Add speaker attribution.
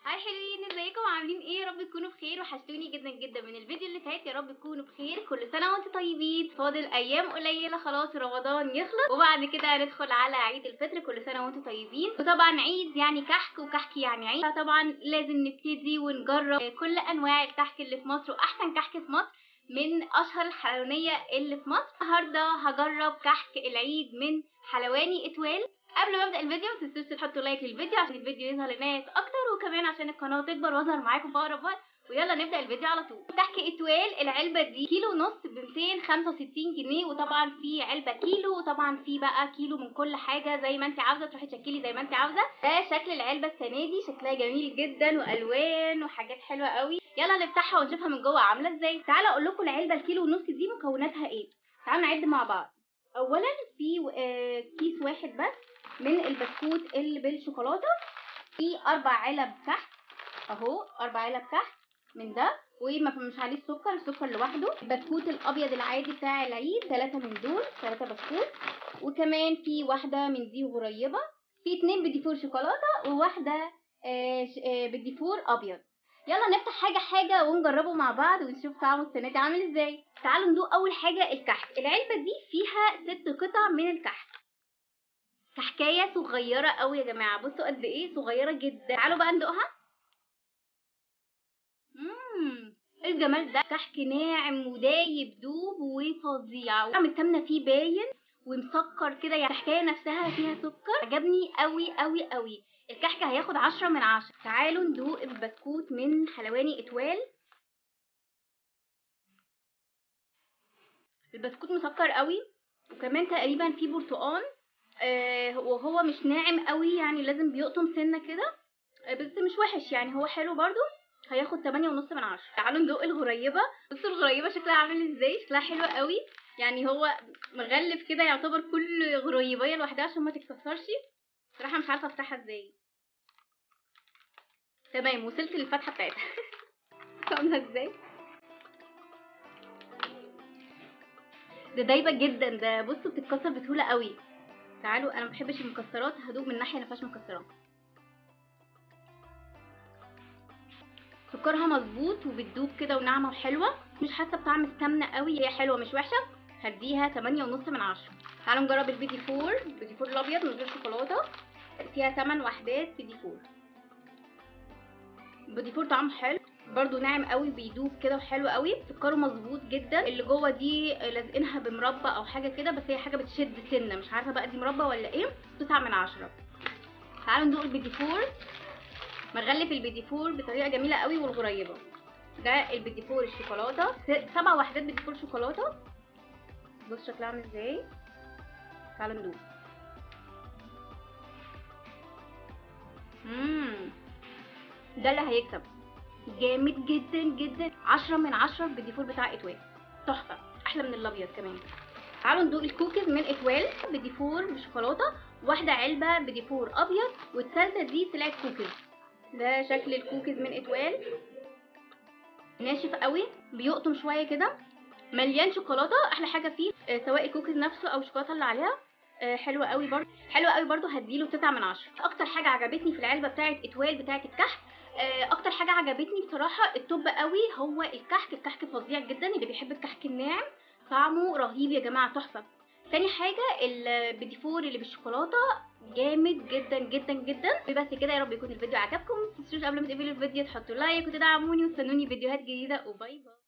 Speaker 1: هاي حلوين، ازيكم عاملين ايه؟ يا رب تكونوا بخير. وحشتوني جدا جدا من الفيديو اللي فات. يا رب تكونوا بخير. كل سنه وانتم طيبين. فاضل ايام قليله خلاص رمضان يخلص، وبعد كده هندخل على عيد الفطر. كل سنه وانتم طيبين. وطبعا عيد يعني كحك، وكحك يعني عيد، فطبعا لازم نبتدي ونجرب كل انواع الكحك اللي في مصر، واحسن كحك في مصر من اشهر الحلوانيه اللي في مصر. النهارده هجرب كحك العيد من حلواني اتوال. قبل ما ابدا الفيديو ما تنسوش تحطوا لايك للفيديو عشان الفيديو يظهر لناس اكتر، وكمان عشان القناه تكبر واظهر معاكم في اقرب وقت. ويلا نبدا الفيديو على طول. كحك اتوال العلبه دي كيلو ونص ب 265 جنيه، وطبعا في علبه كيلو، وطبعا في بقى كيلو من كل حاجه زي ما انت عاوزه، تروحي تشكلي زي ما انت عاوزه. ده شكل العلبه السنه دي، شكلها جميل جدا والوان وحاجات حلوه قوي. يلا نفتحها ونشوفها من جوه عامله ازاي. تعالوا اقول لكم العلبه الكيلو ونص دي مكوناتها ايه. تعالوا نعد مع بعض. اولا في كيس واحد بس من البسكوت اللي بالشوكولاته، في 4 علب كحك اهو، 4 علب كحك من ده، ومش عليه السكر لوحده. البسكوت الابيض العادي بتاع العيد 3 من دول، 3 بسكوت. وكمان في واحده من دي غريبه، في 2 بديفور شوكولاته، وواحده بديفور ابيض. يلا نفتح حاجه حاجه ونجربه مع بعض ونشوف طعمه السنه دي عامل ازاي. تعالوا ندوق اول حاجه الكحك. العلبه دي فيها 6 قطع من الكحك، كحكايه صغيره قوي يا جماعه. بصوا قد ايه صغيره جدا. تعالوا بقى ندوقها. ايه الجمال ده. كحك ناعم ودايب دوب وفظيع، طعم السمنه فيه باين ومسكر كده، يعني الكحكايه نفسها فيها سكر. عجبني قوي قوي قوي. الكحك هياخد 10 من 10. تعالوا ندوق البسكوت من حلواني اتوال. البسكوت مسكر قوي، وكمان تقريبا فيه برتقان. وهو مش ناعم قوي، يعني لازم بيقطم سنه كده. بس مش وحش يعني، هو حلو برضو. هياخد 8.5 من 10. تعالوا ندوق الغريبه. بصوا الغريبه شكلها عامل ازاي، شكلها حلو قوي. يعني هو مغلف كده، يعتبر كل غريبيه لوحدها عشان ما تتكسرش. صراحه مش عارفه افتحها ازاي. تمام، وصلت للفتحه بتاعتها. عامله ازاي. ده دايبه جدا، ده بصوا بتتكسر بسهوله قوي. تعالوا، انا ما بحبش المكسرات، هدوق من ناحيه ما فيهاش مكسرات. سكرها مظبوط وبتدوب كده وناعمه وحلوه، مش حاسه بطعم السمنه قوي، هي حلوه مش وحشه. هديها 8.5 من 10. تعالوا نجرب البيدي فور. البيدي فور الابيض من غير شوكولاته، فيها 8 وحدات بيدي فور. البيدي فور طعمه حلو برضو، ناعم قوي بيدوب كده وحلو قوي. سكره مظبوط جدا. اللي جوه دي لازقينها بمربى او حاجه كده، بس هي حاجه بتشد سنه، مش عارفه بقى دي مربى ولا ايه. 9 من 10. تعالوا ندوق البيدي فور. مغلف البيدي فور بطريقه جميله قوي. والغريبه ده البيدي فور الشوكولاته، 7 وحدات بيدي فور شوكولاته. بص شكلها عامل ازاي. تعالوا ندوق. ده اللي هيكسب. جامد جدا جدا، 10 من 10. البيدي فور بتاع اتوال تحفه، احلى من الابيض كمان. تعالوا ندوق الكوكيز من اتوال. بيدي فور بشوكولاته، واحده علبه بيدي فور ابيض، والثالثه دي طلعت كوكيز. ده شكل الكوكيز من اتوال، ناشف قوي، بيقطم شويه كده، مليان شوكولاته. احلى حاجه فيه سواء الكوكيز نفسه او الشوكولاته اللي عليها حلوه قوي برضه، حلوه قوي برضه. هديله 9 من 10. اكتر حاجه عجبتني في العلبه بتاعه اتوال بتاعه الكحك، اكتر حاجه عجبتني بصراحه التوب قوي هو الكحك. الكحك فظيع جدا، اللي بيحب الكحك الناعم طعمه رهيب يا جماعه، تحفه. تاني حاجه البيدي فور اللي بالشوكولاته جامد جدا جدا جدا. بس كده، يا رب يكون الفيديو عجبكم. متنسوش قبل ما تقفلوا الفيديو تحطوا لايك وتدعموني، وتستنوني فيديوهات جديده. وباي باي.